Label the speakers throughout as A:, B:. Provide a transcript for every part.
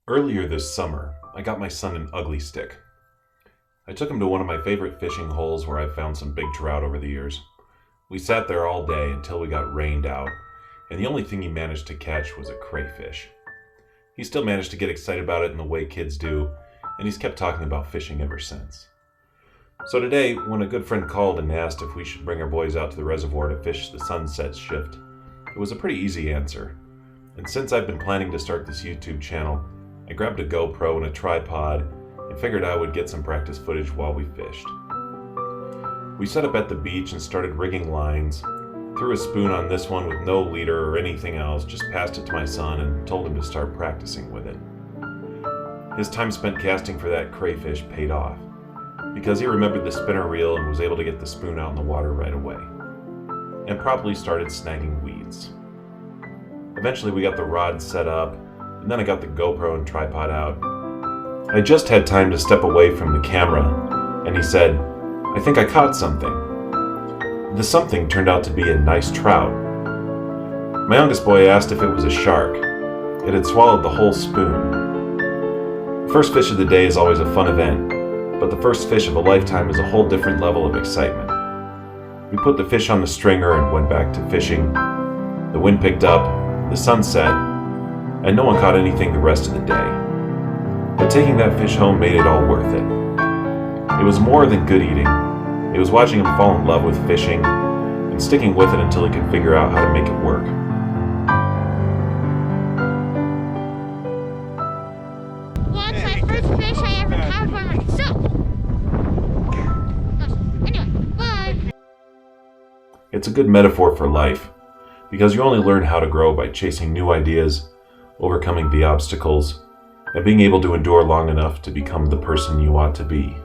A: Earlier this summer, I got my son an ugly stick. I took him to one of my favorite fishing holes where I've found some big trout over the years. We sat there all day until we got rained out, and the only thing he managed to catch was a crayfish. He still managed to get excited about it in the way kids do, and he's kept talking about fishing ever since. So today, when a good friend called and asked if we should bring our boys out to the reservoir to fish the sunset shift, it was a pretty easy answer. And since I've been planning to start this YouTube channel, I grabbed a GoPro and a tripod and figured I would get some practice footage while we fished. We set up at the beach and started rigging lines, threw a spoon on this one with no leader or anything else, just passed it to my son and told him to start practicing with it. His time spent casting for that crayfish paid off, because he remembered the spinner reel and was able to get the spoon out in the water right away, and promptly started snagging weeds. Eventually we got the rod set up, and then I got the GoPro and tripod out. I just had time to step away from the camera, and he said, "I think I caught something." The something turned out to be a nice trout. My youngest boy asked if it was a shark. It had swallowed the whole spoon. The first fish of the day is always a fun event, but the first fish of a lifetime is a whole different level of excitement. We put the fish on the stringer and went back to fishing. The wind picked up, the sun set, and no one caught anything the rest of the day. But taking that fish home made it all worth it. It was more than good eating. It was watching him fall in love with fishing and sticking with it until he could figure out how to make it work.
B: Well, it's my first fish I ever caught by myself. Anyway, bye.
A: It's a good metaphor for life, because you only learn how to grow by chasing new ideas, overcoming the obstacles, and being able to endure long enough to become the person you ought to be.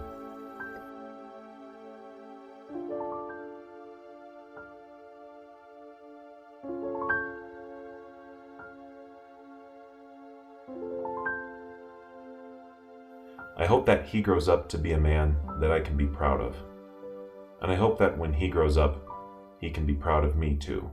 A: I hope that he grows up to be a man that I can be proud of. And I hope that when he grows up, he can be proud of me too.